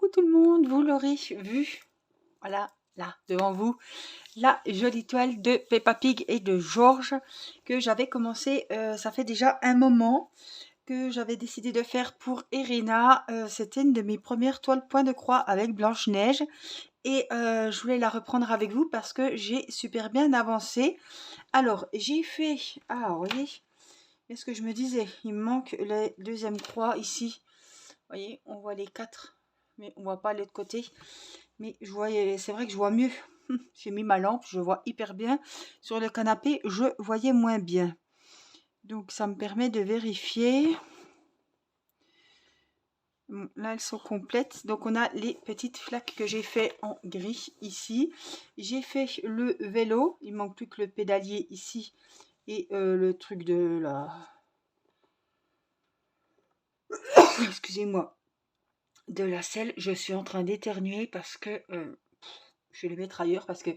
Coucou tout le monde, vous l'aurez vu, voilà, là, devant vous, la jolie toile de Peppa Pig et de George que j'avais commencé, ça fait déjà un moment que j'avais décidé de faire pour Irina. C'était une de mes premières toiles point de croix avec Blanche-Neige et je voulais la reprendre avec vous parce que j'ai super bien avancé. Alors, j'ai fait, vous voyez, qu'est-ce que je me disais, il me manque la deuxième croix ici. Vous voyez, on voit les quatre, mais on voit pas l'autre côté. Mais je voyais, c'est vrai que je vois mieux. J'ai mis ma lampe, je vois hyper bien. Sur le canapé, je voyais moins bien. Donc ça me permet de vérifier. Bon, là, elles sont complètes. Donc on a les petites flaques que j'ai fait en gris ici. J'ai fait le vélo. Il manque plus que le pédalier ici. Et le truc de la... Excusez-moi. De la selle. Je suis en train d'éternuer parce que... je vais les mettre ailleurs parce que...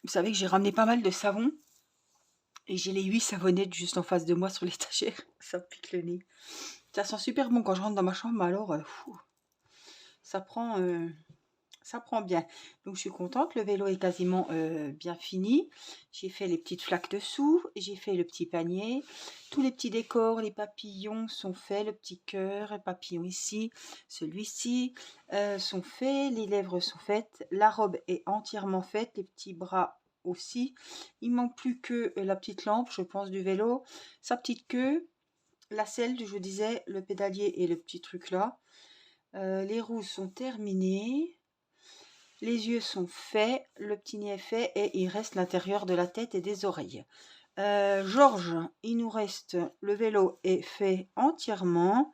Vous savez que j'ai ramené pas mal de savon. Et j'ai les 8 savonnettes juste en face de moi sur l'étagère. Ça me pique le nez. Ça sent super bon quand je rentre dans ma chambre. Alors, ça prend bien. Donc, je suis contente. Le vélo est quasiment bien fini. J'ai fait les petites flaques dessous. J'ai fait le petit panier. Tous les petits décors, les papillons sont faits. Le petit cœur, le papillon ici, celui-ci sont faits. Les lèvres sont faites. La robe est entièrement faite. Les petits bras aussi. Il manque plus que la petite lampe, je pense, du vélo. Sa petite queue. La selle, je vous disais, le pédalier et le petit truc là. Les roues sont terminées. Les yeux sont faits, le petit nez est fait et il reste l'intérieur de la tête et des oreilles. Georges, il nous reste, le vélo est fait entièrement.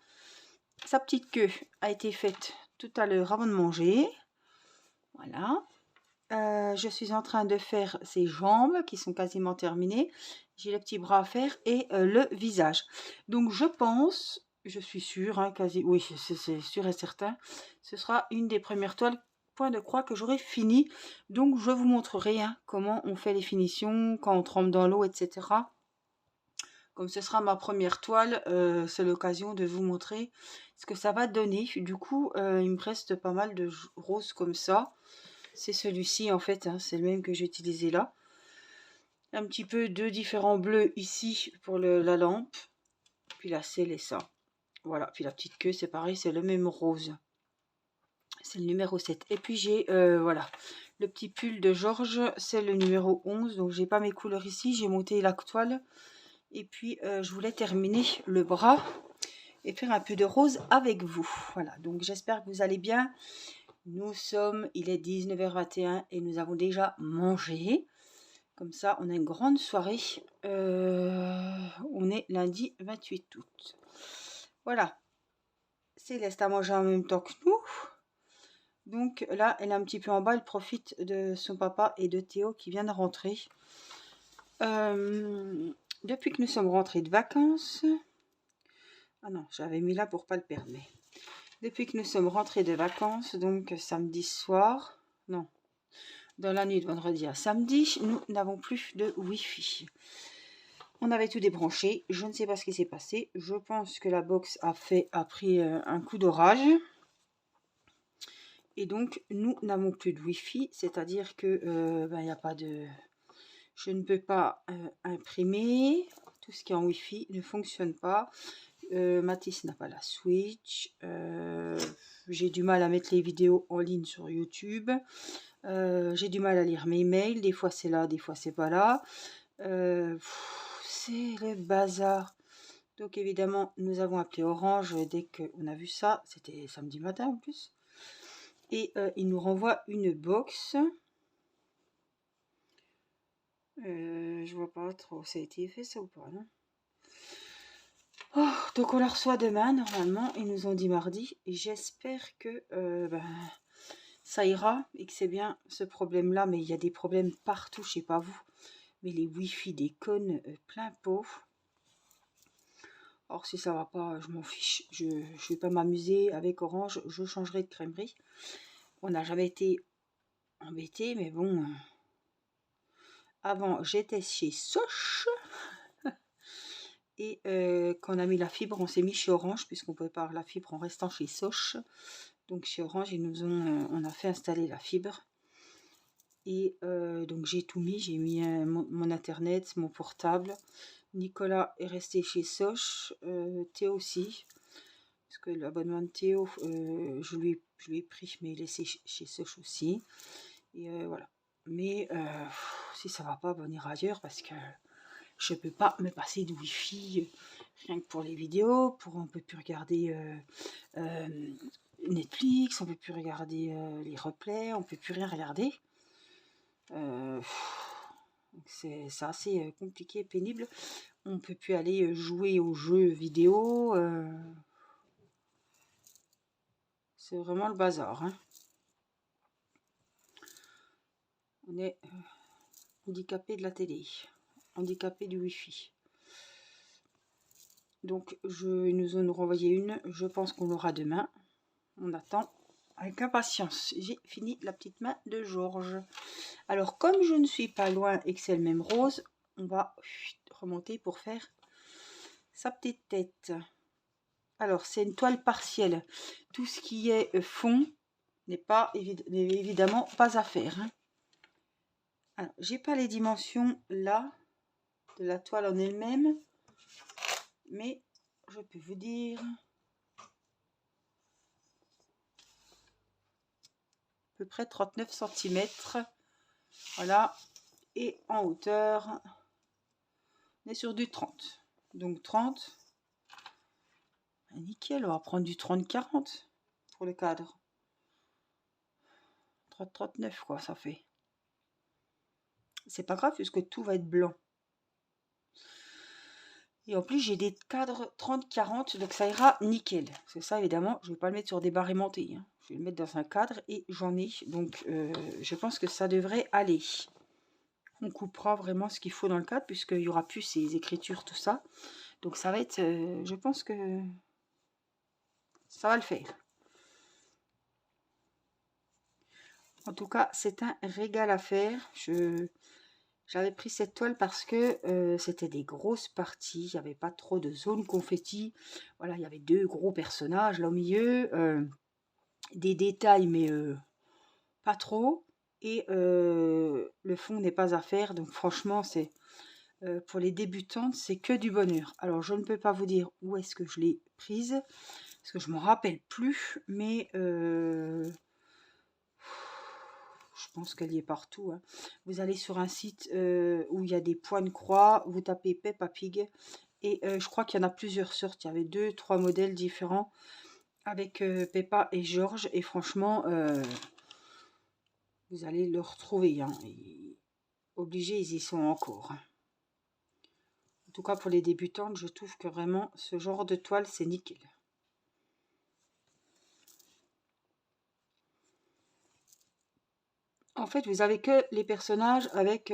Sa petite queue a été faite tout à l'heure avant de manger. Voilà. Je suis en train de faire ses jambes qui sont quasiment terminées. J'ai le petit bras à faire et le visage. Donc je pense, je suis sûre, hein, quasi, oui, c'est sûr et certain, ce sera une des premières toiles point de croix que j'aurai fini. Donc je vous montrerai comment on fait les finitions, quand on trempe dans l'eau, etc. Comme ce sera ma première toile, c'est l'occasion de vous montrer ce que ça va donner. Du coup, il me reste pas mal de roses comme ça. C'est celui-ci en fait, c'est le même que j'ai utilisé là. Un petit peu de différents bleus ici pour la lampe. Puis la selle et ça. Voilà, puis la petite queue c'est pareil, c'est le même rose. C'est le numéro 7. Et puis j'ai, voilà, le petit pull de Georges, c'est le numéro 11. Donc j'ai pas mes couleurs ici, j'ai monté la toile. Et puis je voulais terminer le bras et faire un peu de rose avec vous. Voilà, donc j'espère que vous allez bien. Nous sommes, il est 19h21 et nous avons déjà mangé. Comme ça, on a une grande soirée. On est lundi 28 août. Voilà. Céleste a mangé en même temps que nous. Donc là, elle est un petit peu en bas. Elle profite de son papa et de Théo qui vient de rentrer. Depuis que nous sommes rentrés de vacances... Ah non, j'avais mis là pour pas le perdre. Mais... Depuis que nous sommes rentrés de vacances, donc samedi soir... Non. Dans la nuit de vendredi à samedi, nous n'avons plus de Wi-Fi. On avait tout débranché. Je ne sais pas ce qui s'est passé. Je pense que la box a pris un coup d'orage. Et donc, nous n'avons plus de Wi-Fi. C'est-à-dire que y a pas de... Je ne peux pas imprimer. Tout ce qui est en Wi-Fi ne fonctionne pas. Mathis n'a pas la Switch. J'ai du mal à mettre les vidéos en ligne sur YouTube. J'ai du mal à lire mes mails. Des fois c'est là, des fois c'est pas là. C'est le bazar. Donc évidemment, nous avons appelé Orange dès qu'on a vu ça. C'était samedi matin en plus. Et il nous renvoie une box. Je vois pas trop. Ça a été fait ça ou pas, non? Oh, donc on la reçoit demain normalement. Ils nous ont dit mardi. Et j'espère que ça ira et que c'est bien ce problème-là. Mais il y a des problèmes partout, je sais pas vous. Mais les Wi-Fi déconnent plein pot. Or si ça va pas, je m'en fiche. Je vais pas m'amuser avec Orange. Je changerai de crèmerie. On n'a jamais été embêté, mais bon. Avant, j'étais chez Soch. Et quand on a mis la fibre, on s'est mis chez Orange, puisqu'on pouvait pas avoir la fibre en restant chez Soch. Donc chez Orange, on a fait installer la fibre. Et donc j'ai tout mis, j'ai mis mon internet, mon portable. Nicolas est resté chez Soch, Théo aussi, parce que l'abonnement de Théo, je lui ai pris, mais il est chez Soch aussi. Et voilà. Mais si ça va pas, on ira ailleurs, parce que je peux pas me passer de Wi-Fi, rien que pour les vidéos, on peut plus regarder Netflix, on peut plus regarder les replays, on peut plus rien regarder. C'est assez compliqué, pénible. On peut plus aller jouer aux jeux vidéo. C'est vraiment le bazar. Hein. On est handicapé de la télé, handicapé du Wi-Fi. Donc, ils nous en ont renvoyé une. Je pense qu'on l'aura demain. On attend avec impatience. J'ai fini la petite main de Georges. Alors, comme je ne suis pas loin et que c'est le même rose, on va remonter pour faire sa petite tête. Alors, c'est une toile partielle. Tout ce qui est fond n'est évidemment pas à faire. Hein. Alors, j'ai pas les dimensions là de la toile en elle-même, mais je peux vous dire à peu près 39 cm. Voilà. Et en hauteur, on est sur du 30. Donc 30. Nickel, on va prendre du 30-40 pour le cadre. 30-39 quoi, ça fait. C'est pas grave puisque tout va être blanc. Et en plus, j'ai des cadres 30-40, donc ça ira nickel. C'est ça, évidemment, je ne vais pas le mettre sur des barres aimantées. Hein. Je vais le mettre dans un cadre et j'en ai. Donc, je pense que ça devrait aller. On coupera vraiment ce qu'il faut dans le cadre, puisqu'il n'y aura plus ces écritures, tout ça. Donc, ça va être... je pense que ça va le faire. En tout cas, c'est un régal à faire. J'avais pris cette toile parce que c'était des grosses parties, il n'y avait pas trop de zone confetti. Voilà, il y avait deux gros personnages là au milieu, des détails mais pas trop. Et le fond n'est pas à faire, donc franchement c'est pour les débutantes, c'est que du bonheur. Alors je ne peux pas vous dire où est-ce que je l'ai prise, parce que je ne m'en rappelle plus, mais je pense qu'elle y est partout. Hein. Vous allez sur un site où il y a des points de croix, vous tapez Peppa Pig et je crois qu'il y en a plusieurs sortes. Il y avait 2-3 modèles différents avec Peppa et George et franchement, vous allez le retrouver. Hein. Obligés, ils y sont encore. En tout cas, pour les débutantes, je trouve que vraiment ce genre de toile, c'est nickel. En fait, vous avez que les personnages avec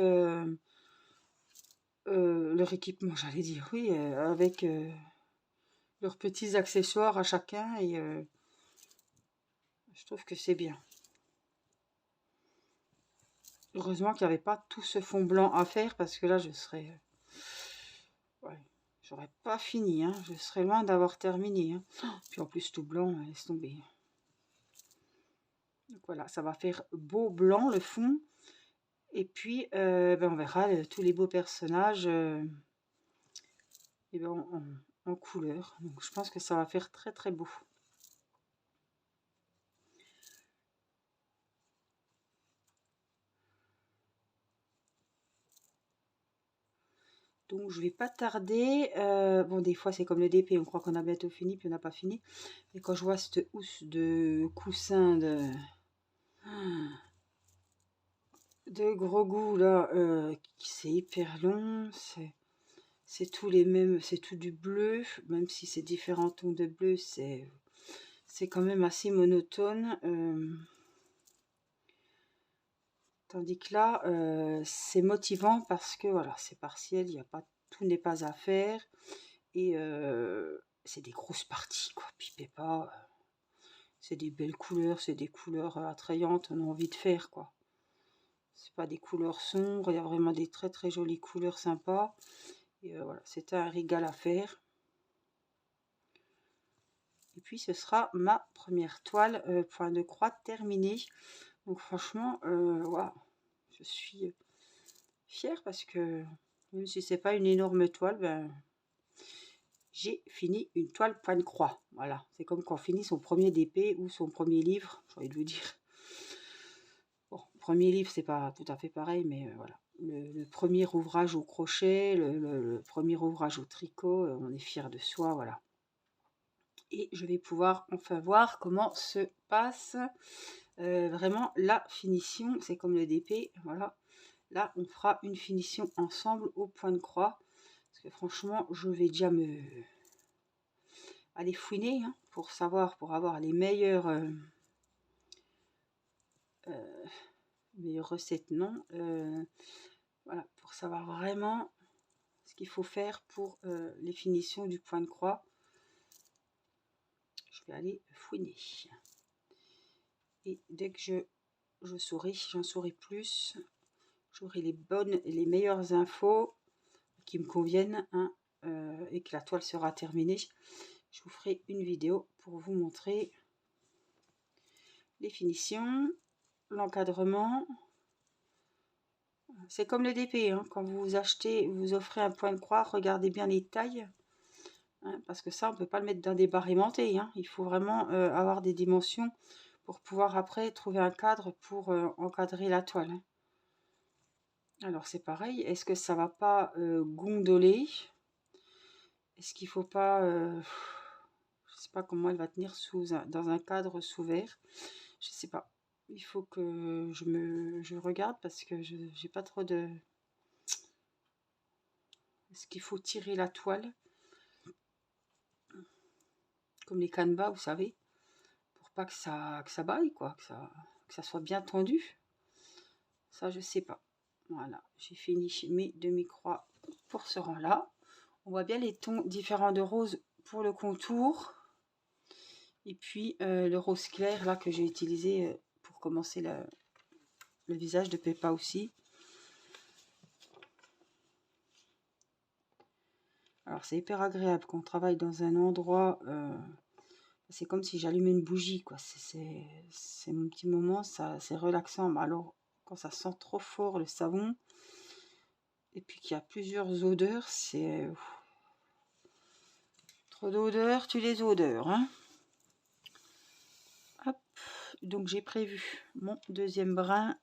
leur équipement, j'allais dire, oui, avec leurs petits accessoires à chacun et je trouve que c'est bien. Heureusement qu'il n'y avait pas tout ce fond blanc à faire parce que là, je serais... ouais, j'aurais pas fini, hein, je serais loin d'avoir terminé. Hein. Puis en plus, tout blanc, laisse tomber. Donc voilà, ça va faire beau blanc le fond. Et puis, ben, on verra tous les beaux personnages et ben, en couleur. Donc je pense que ça va faire très très beau. Donc je vais pas tarder. Bon, des fois c'est comme le DP, on croit qu'on a bientôt fini, puis on n'a pas fini. Mais quand je vois cette housse de coussin de gros goût là, c'est hyper long, c'est tous les mêmes, c'est tout du bleu, même si c'est différents tons de bleu, c'est quand même assez monotone. Tandis que là, c'est motivant parce que voilà, c'est partiel, il y a pas, tout n'est pas à faire. Et c'est des grosses parties, quoi. Puis Peppa, c'est des belles couleurs, c'est des couleurs attrayantes, on a envie de faire, quoi. C'est pas des couleurs sombres, il y a vraiment des très très jolies couleurs sympas. Et voilà, c'était un régal à faire. Et puis ce sera ma première toile point de croix terminée. Donc franchement, voilà, je suis fière parce que même si c'est pas une énorme toile, ben, j'ai fini une toile point de croix. Voilà, c'est comme quand on finit son premier DP ou son premier livre, j'ai envie de vous dire. Bon, premier livre, c'est pas tout à fait pareil, mais voilà. Le premier ouvrage au crochet, le premier ouvrage au tricot, on est fier de soi, voilà. Et je vais pouvoir enfin voir comment se passe vraiment la finition. C'est comme le DP, voilà. Là, on fera une finition ensemble au point de croix. Parce que franchement, je vais déjà me aller fouiner hein, pour savoir, pour avoir les meilleures recettes, non. Voilà, pour savoir vraiment ce qu'il faut faire pour les finitions du point de croix. Je vais aller fouiner. Et dès que je saurai, j'en saurai plus, j'aurai les bonnes et les meilleures infos qui me conviennent hein, et que la toile sera terminée. Je vous ferai une vidéo pour vous montrer les finitions, l'encadrement. C'est comme le DP, hein, quand vous achetez, vous offrez un point de croix, regardez bien les tailles. Hein, parce que ça, on ne peut pas le mettre dans des barres aimantées. Hein. Il faut vraiment avoir des dimensions pour pouvoir après trouver un cadre pour encadrer la toile. Hein. Alors c'est pareil, est-ce que ça va pas gondoler? Est-ce qu'il faut pas... je sais pas comment elle va tenir dans un cadre sous verre. Je sais pas. Il faut que je regarde parce que j'ai pas trop de... Est-ce qu'il faut tirer la toile? Comme les canevas, vous savez. Pour pas que ça baille, quoi. Que ça soit bien tendu. Ça, je sais pas. Voilà. J'ai fini mes demi-croix pour ce rang-là. On voit bien les tons différents de rose pour le contour. Et puis le rose clair, là, que j'ai utilisé pour commencer le visage de Peppa aussi. Alors c'est hyper agréable quand on travaille dans un endroit, c'est comme si j'allumais une bougie, quoi. C'est mon petit moment, c'est relaxant. Mais alors quand ça sent trop fort le savon, et puis qu'il y a plusieurs odeurs, c'est... trop d'odeurs, tu les odeurs, hein. Hop, donc j'ai prévu mon deuxième brin,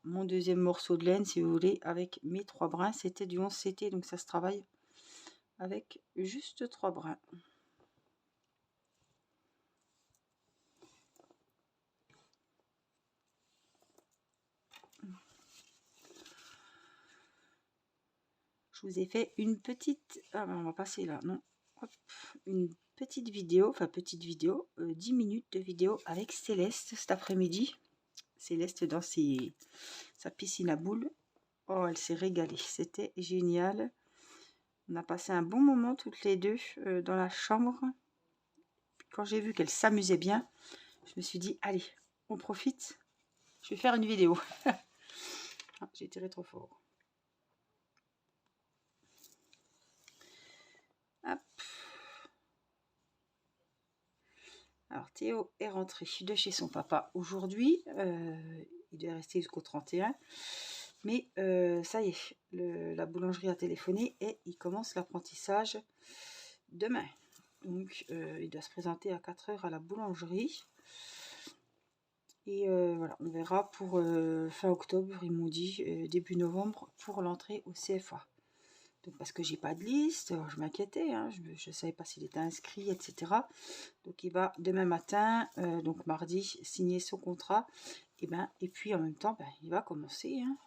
mon deuxième morceau de laine, si vous voulez, avec mes 3 brins. C'était du 11 CT, donc ça se travaille avec juste 3 brins. Je vous ai fait une petite... Ah ben on va passer là, non. Hop, une petite vidéo, enfin petite vidéo, 10 minutes de vidéo avec Céleste cet après-midi. Céleste dans sa piscine à boules. Oh, elle s'est régalée, c'était génial. On a passé un bon moment toutes les deux dans la chambre. Quand j'ai vu qu'elle s'amusait bien, je me suis dit, allez, on profite. Je vais faire une vidéo. Ah, j'ai tiré trop fort. Hop. Alors Théo est rentré de chez son papa aujourd'hui. Il devait rester jusqu'au 31. Mais ça y est, la boulangerie a téléphoné et il commence l'apprentissage demain. Donc il doit se présenter à 4 h à la boulangerie. Et voilà, on verra pour fin octobre, ils m'ont dit début novembre, pour l'entrée au CFA. Donc parce que j'ai pas de liste, alors je m'inquiétais, hein, je ne savais pas s'il était inscrit, etc. Donc il va demain matin, donc mardi, signer son contrat. Et puis en même temps, il va commencer. Hein.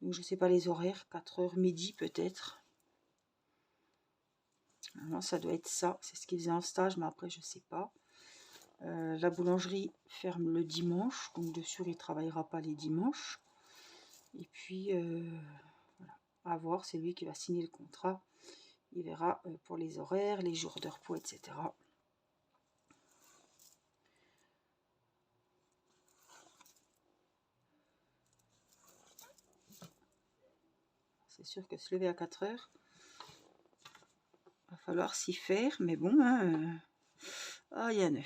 Donc je ne sais pas les horaires, 4 h midi peut-être. Alors, ça doit être ça, c'est ce qu'il faisait en stage, mais après je ne sais pas. La boulangerie ferme le dimanche, donc dessus il ne travaillera pas les dimanches. Et puis voilà, à voir, c'est lui qui va signer le contrat. Il verra pour les horaires, les jours de repos, etc. C'est sûr que se lever à 4 h, va falloir s'y faire, mais bon, hein, Ah, Yann.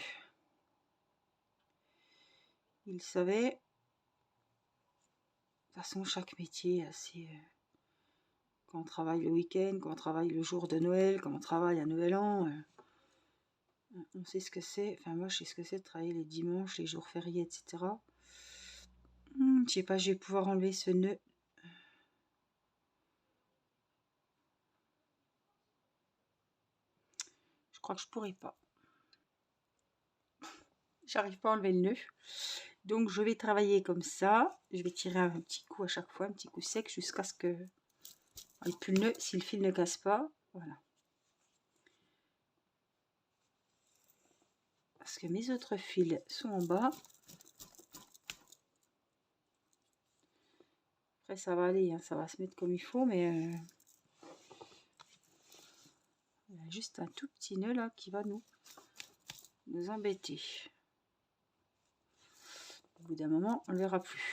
Il savait. De toute façon, chaque métier est assez... quand on travaille le week-end, quand on travaille le jour de Noël, quand on travaille à Nouvel An, on sait ce que c'est. Enfin, moi, je sais ce que c'est de travailler les dimanches, les jours fériés, etc. Je sais pas, je vais pouvoir enlever ce nœud. Je crois que je pourrais pas. J'arrive pas à enlever le nœud. Donc, je vais travailler comme ça. Je vais tirer un petit coup à chaque fois, un petit coup sec, jusqu'à ce que... Et puis le nœud, si le fil ne casse pas, voilà. Parce que mes autres fils sont en bas. Après, ça va aller, hein, ça va se mettre comme il faut, mais... il y a juste un tout petit nœud là qui va nous embêter. Au bout d'un moment, on ne le verra plus.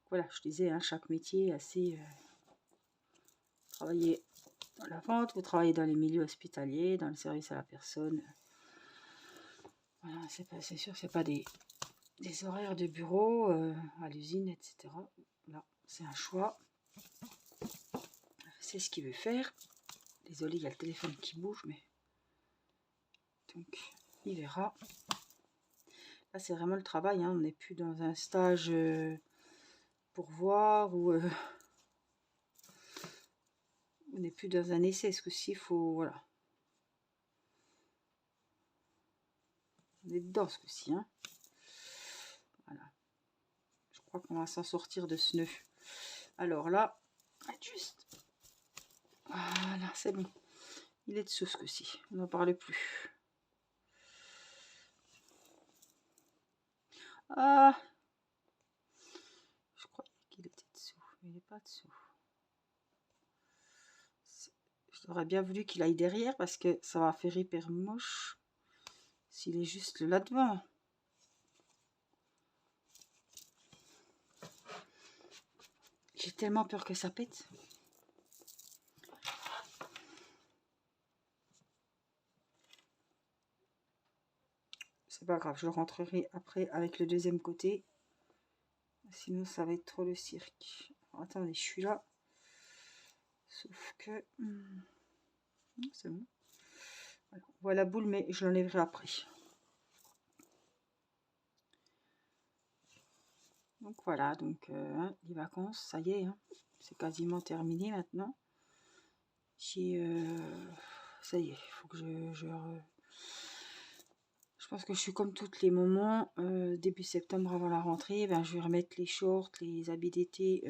Voilà, je disais, hein, chaque métier est assez... travailler dans la vente, vous travaillez dans les milieux hospitaliers, dans le service à la personne. Voilà, c'est sûr, c'est pas des horaires de bureau, à l'usine, etc. Là, c'est un choix. C'est ce qu'il veut faire. Désolé, il y a le téléphone qui bouge, mais... Donc, il verra. Là, c'est vraiment le travail, hein. On n'est plus dans un stage pour voir, ou... on n'est plus dans un essai, ce coup-ci, il faut... Voilà. On est dedans, ce coup-ci, hein. Voilà. Je crois qu'on va s'en sortir de ce nœud. Alors là, juste... Voilà, c'est bon. Il est dessous, ce coup-ci. On n'en parle plus. Ah! Je croyais qu'il était dessous, mais il n'est pas dessous. J'aurais bien voulu qu'il aille derrière, parce que ça va faire hyper moche s'il est juste là devant. J'ai tellement peur que ça pète. C'est pas grave, je le rentrerai après avec le deuxième côté. Sinon, ça va être trop le cirque. Alors, attendez, je suis là. Sauf que... c'est bon. Voilà, on voit la boule, mais je l'enlèverai après. Donc voilà, donc hein, les vacances, ça y est, hein, c'est quasiment terminé maintenant. J'ai... ça y est, il faut que je pense que je suis comme tous les moments. Début septembre avant la rentrée, ben, je vais remettre les shorts, les habits d'été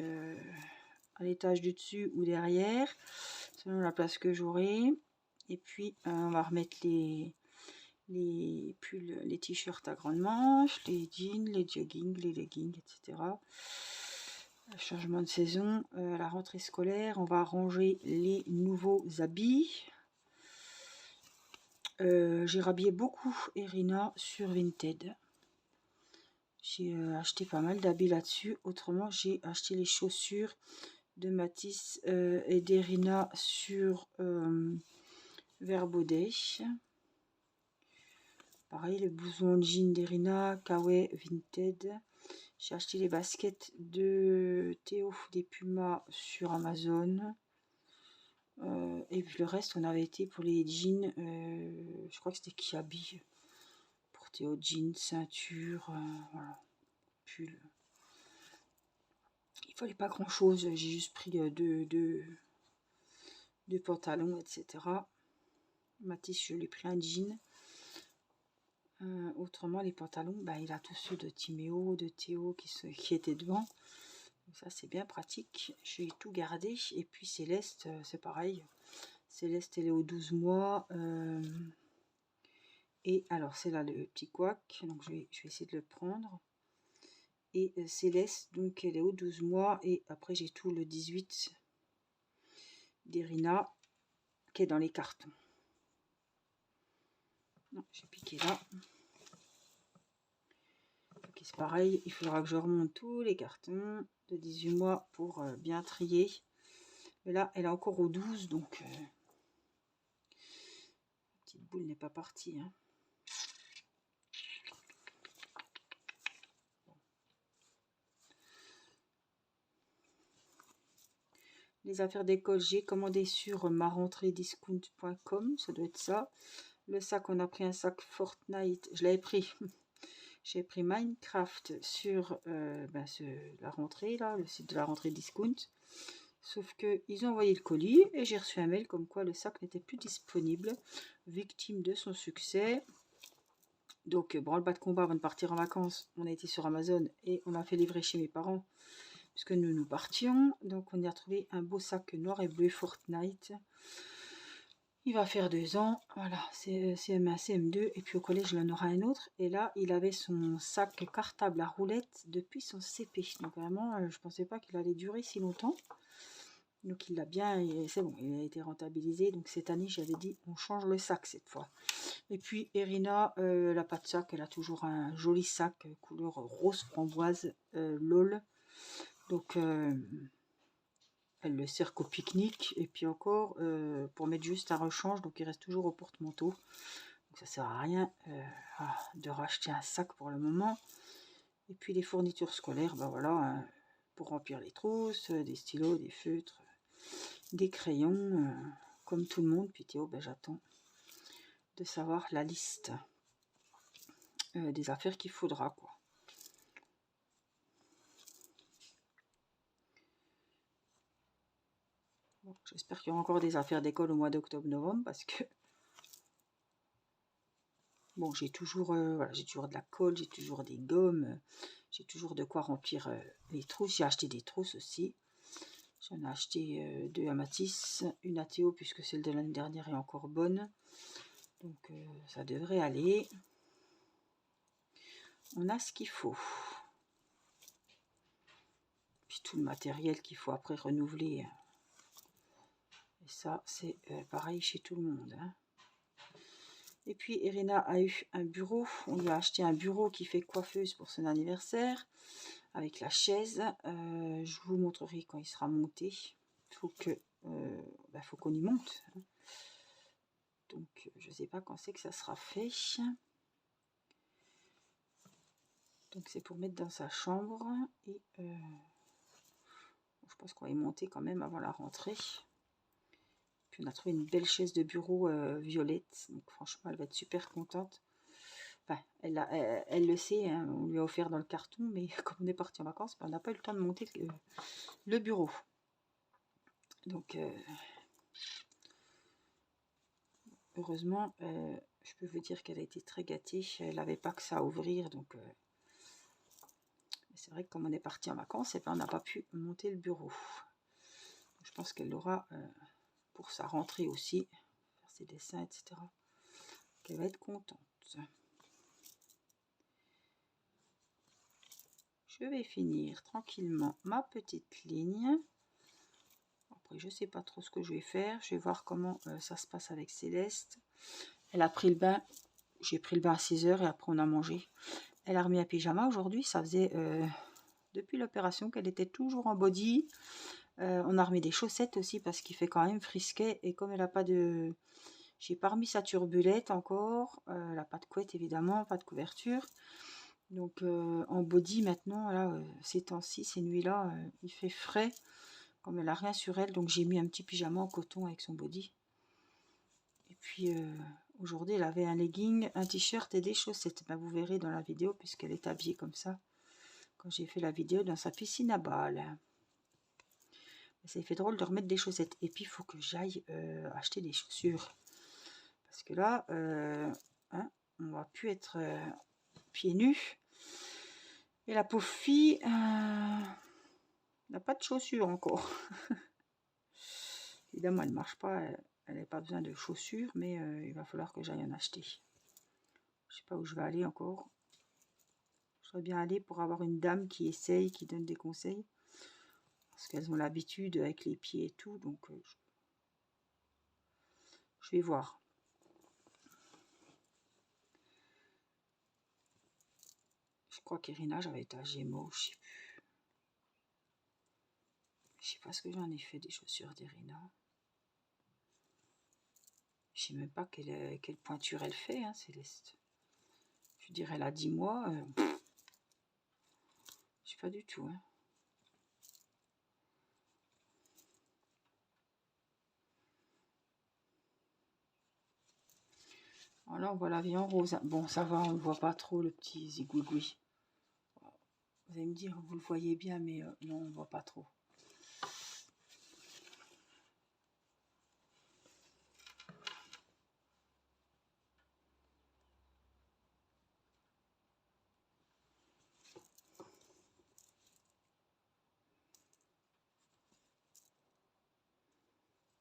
à l'étage du dessus ou derrière, selon la place que j'aurai. Et puis on va remettre les pulls, les t-shirts à grande manches, les jeans, les joggings, les leggings, etc. Changement de saison, la rentrée scolaire, on va ranger les nouveaux habits. J'ai rhabillé beaucoup Irina sur Vinted. J'ai acheté pas mal d'habits là-dessus. Autrement, j'ai acheté les chaussures de Matisse et d'Irina sur Verbaudet. Pareil, le blouson de jean d'Irina, Kawaii Vinted. J'ai acheté les baskets de Théo, des Pumas sur Amazon. Et puis le reste, on avait été pour les jeans. Je crois que c'était Kiabi. Pour Théo, jeans, ceinture, voilà, pull. Il fallait pas grand chose. J'ai juste pris deux pantalons, etc. Matisse, je l'ai pris un jean. Autrement, les pantalons, bah, il a tous ceux de Timéo, de Théo qui étaient devant. Donc ça, c'est bien pratique. J'ai tout gardé. Et puis Céleste, c'est pareil. Céleste, elle est aux 12 mois. Et alors, c'est là le petit couac. Donc, je vais essayer de le prendre. Et Céleste, donc, elle est aux 12 mois. Et après, j'ai tout le 18 d'Irina qui est dans les cartons. Non, j'ai piqué là. Ok, c'est pareil, il faudra que je remonte tous les cartons de 18 mois pour bien trier. Mais là, elle est encore au 12, donc petite boule n'est pas partie. Hein. Les affaires d'école, j'ai commandé sur marentrée-discount.com, ça doit être ça. Le sac, on a pris un sac Fortnite, je l'avais pris. J'ai pris Minecraft sur la rentrée, là, le site de la rentrée Discount. Sauf qu'ils ont envoyé le colis et j'ai reçu un mail comme quoi le sac n'était plus disponible, victime de son succès. Donc, branle-bas de combat avant de partir en vacances, on a été sur Amazon et on a fait livrer chez mes parents puisque nous partions. Donc, on y a trouvé un beau sac noir et bleu Fortnite. Il va faire 2 ans, voilà, c'est CM1, CM2, et puis au collège, il en aura un autre. Et là, il avait son sac cartable à roulettes depuis son CP. Donc vraiment, je pensais pas qu'il allait durer si longtemps. Donc il l'a bien, c'est bon, il a été rentabilisé. Donc cette année, j'avais dit, on change le sac cette fois. Et puis Erina, elle n'a pas de sac, elle a toujours un joli sac couleur rose framboise, LOL. Donc elle le sert qu'au pique-nique et puis encore pour mettre juste un rechange, donc il reste toujours au porte-manteau. Donc ça sert à rien de racheter un sac pour le moment. Et puis les fournitures scolaires, ben voilà, hein, pour remplir les trousses, des stylos, des feutres, des crayons, comme tout le monde. Puis Théo, ben j'attends de savoir la liste des affaires qu'il faudra, quoi. Bon, j'espère qu'il y aura encore des affaires d'école au mois d'octobre-novembre parce que bon, j'ai toujours, voilà, j'ai toujours de la colle, j'ai toujours des gommes, j'ai toujours de quoi remplir les trousses. J'ai acheté des trousses aussi. J'en ai acheté 2 à Matisse, une à Théo puisque celle de l'année dernière est encore bonne. Donc ça devrait aller. On a ce qu'il faut. Puis tout le matériel qu'il faut après renouveler. Et ça, c'est pareil chez tout le monde. Hein. Et puis Irina a eu un bureau. On lui a acheté un bureau qui fait coiffeuse pour son anniversaire. Avec la chaise. Je vous montrerai quand il sera monté. Il faut que faut qu'on y monte. Hein. Donc je ne sais pas quand c'est que ça sera fait. Donc c'est pour mettre dans sa chambre. Et je pense qu'on va y monter quand même avant la rentrée. Puis on a trouvé une belle chaise de bureau violette. Donc franchement, elle va être super contente. Enfin, elle le sait, hein, on lui a offert dans le carton, mais comme on est parti en vacances, on n'a pas eu le temps de monter le bureau. Donc, heureusement, je peux vous dire qu'elle a été très gâtée. Elle n'avait pas que ça à ouvrir, donc c'est vrai que comme on est parti en vacances, on n'a pas pu monter le bureau. Donc, je pense qu'elle l'aura pour sa rentrée aussi, faire ses dessins, etc. Qu'elle va être contente. Je vais finir tranquillement ma petite ligne. Après, je ne sais pas trop ce que je vais faire. Je vais voir comment ça se passe avec Céleste. Elle a pris le bain. J'ai pris le bain à 6 h et après on a mangé. Elle a remis un pyjama aujourd'hui. Ça faisait depuis l'opération qu'elle était toujours en body. On a remis des chaussettes aussi parce qu'il fait quand même frisquet. Et comme elle n'a pas de... J'ai pas remis sa turbulette encore. Elle n'a pas de couette évidemment, pas de couverture. Donc en body maintenant, là, ces temps-ci, ces nuits-là, il fait frais. Comme elle n'a rien sur elle, donc j'ai mis un petit pyjama en coton avec son body. Et puis aujourd'hui, elle avait un legging, un t-shirt et des chaussettes. Ben, vous verrez dans la vidéo, puisqu'elle est habillée comme ça. Quand j'ai fait la vidéo dans sa piscine à balles. Ça fait drôle de remettre des chaussettes. Et puis il faut que j'aille acheter des chaussures. Parce que là, hein, on va plus être pieds nus. Et la pauvre fille n'a pas de chaussures encore. Évidemment, elle ne marche pas, elle n'a pas besoin de chaussures, mais il va falloir que j'aille en acheter. Je ne sais pas où je vais aller encore. Je serais bien aller pour avoir une dame qui essaye, qui donne des conseils. Parce qu'elles ont l'habitude avec les pieds et tout, donc je vais voir. Je crois qu'Irina, j'avais été à Gémeaux, je sais plus. Je sais pas ce que j'en ai fait des chaussures d'Irina. Je Je sais même pas quelle pointure elle fait, hein, Céleste. Je dirais elle a 10 mois. Je sais pas du tout. Hein. Voilà, on voit la vie en rose. Bon, ça va, on ne voit pas trop le petit zigouigoui. Vous allez me dire, vous le voyez bien, mais non, on ne voit pas trop.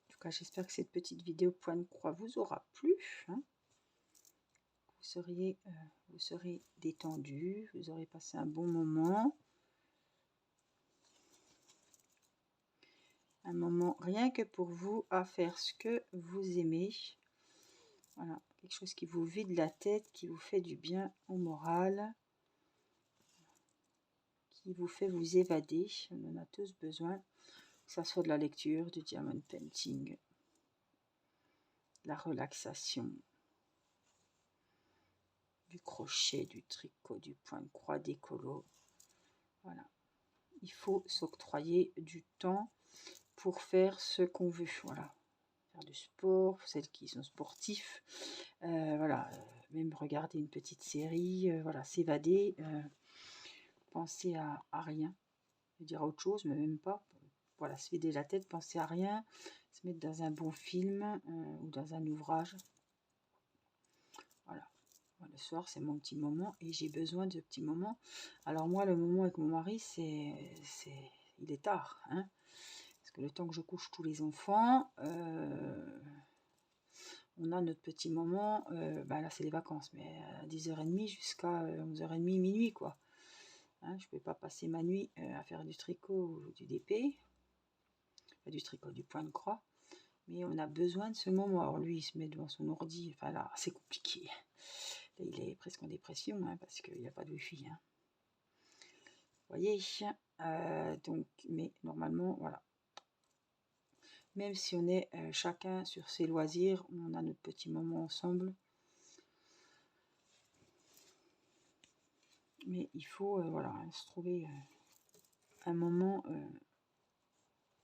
En tout cas, j'espère que cette petite vidéo point de croix vous aura plu. Hein. Vous serez détendu, vous aurez passé un bon moment. Un moment rien que pour vous à faire ce que vous aimez. Voilà, quelque chose qui vous vide la tête, qui vous fait du bien au moral, qui vous fait vous évader. On en a tous besoin, que ce soit de la lecture, du diamond painting, la relaxation, du crochet, du tricot, du point de croix, des colos. Voilà, il faut s'octroyer du temps pour faire ce qu'on veut. Voilà, faire du sport, pour celles qui sont sportifs, voilà, même regarder une petite série, voilà, s'évader, penser à rien, je veux dire à autre chose, mais même pas, voilà, se vider la tête, penser à rien, se mettre dans un bon film ou dans un ouvrage, voilà. Le soir, c'est mon petit moment et j'ai besoin de petits moments. Alors moi, le moment avec mon mari, il est tard, hein, parce que le temps que je couche tous les enfants, on a notre petit moment, là c'est les vacances, mais à 10h30 jusqu'à 11h30, minuit, quoi. Hein, je ne peux pas passer ma nuit à faire du tricot ou du DP, du tricot, du point de croix, mais on a besoin de ce moment. Alors lui, il se met devant son ordi, enfin là, c'est compliqué. Là, il est presque en dépression, hein, parce qu'il n'y a pas de wifi. Hein. Vous voyez, donc, mais normalement, voilà. Même si on est chacun sur ses loisirs, on a notre petit moment ensemble. Mais il faut voilà, se trouver un moment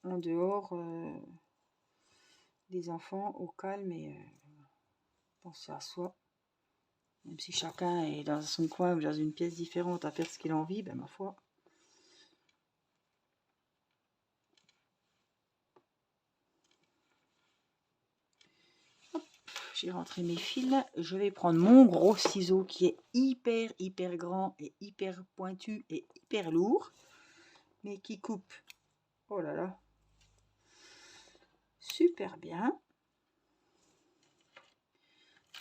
en dehors des enfants, au calme et penser à soi. Même si chacun est dans son coin ou dans une pièce différente à faire ce qu'il a envie, ben ma foi. J'ai rentré mes fils. Je vais prendre mon gros ciseau qui est hyper grand et hyper pointu et hyper lourd. Mais qui coupe. Oh là là. Super bien.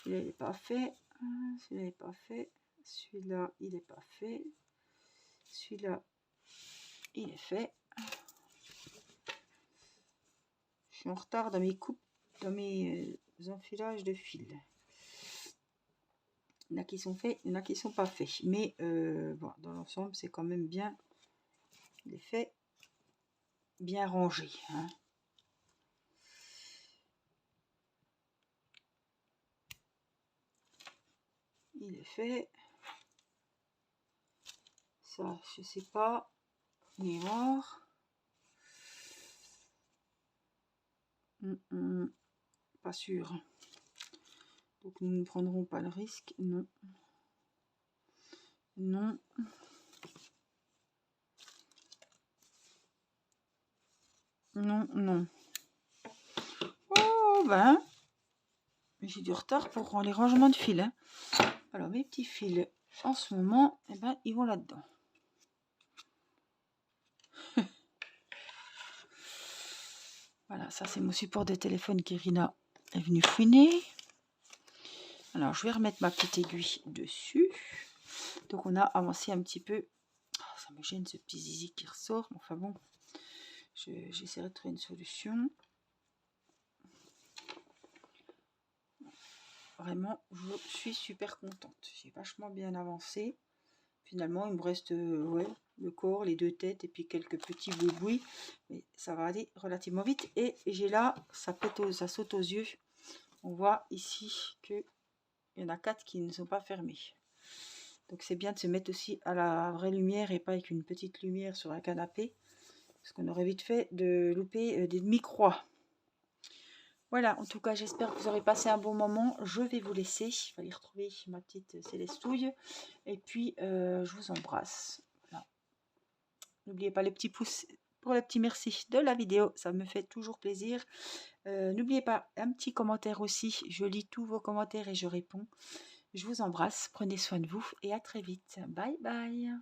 Celui-là, il n'est pas fait. Celui-là, il n'est pas fait. Celui-là, il n'est pas fait. Celui-là, il est fait. Je suis en retard dans mes coupes, dans mes enfilages de fil. Il y en a qui sont faits, il y en a qui ne sont pas faits. Mais bon, dans l'ensemble, c'est quand même bien. Il est fait, bien rangé. Hein. Il est fait. Ça, je sais pas. Il est noir. Pas sûr. Donc nous ne prendrons pas le risque. Non. Non. Non, non. Oh ben. J'ai du retard pour les rangements de fils. Hein. Alors mes petits fils, en ce moment, eh ben, ils vont là-dedans. Voilà, ça c'est mon support de téléphone qu'Irina est venue fouiner. Alors je vais remettre ma petite aiguille dessus. Donc on a avancé un petit peu. Oh, ça me gêne ce petit zizi qui ressort. Enfin bon, j'essaierai de trouver une solution. Vraiment, je suis super contente. J'ai vachement bien avancé. Finalement, il me reste ouais, le corps, les deux têtes et puis quelques petits boubouis. Mais ça va aller relativement vite. Et j'ai là, ça saute aux yeux. On voit ici qu'il y en a 4 qui ne sont pas fermés. Donc c'est bien de se mettre aussi à la vraie lumière et pas avec une petite lumière sur un canapé. Parce qu'on aurait vite fait de louper des demi-croix. Voilà, en tout cas, j'espère que vous aurez passé un bon moment. Je vais vous laisser. Il va aller retrouver ma petite Célestouille. Et puis, je vous embrasse. Voilà. N'oubliez pas les petits pouces pour le petit merci de la vidéo. Ça me fait toujours plaisir. N'oubliez pas un petit commentaire aussi. Je lis tous vos commentaires et je réponds. Je vous embrasse. Prenez soin de vous et à très vite. Bye bye.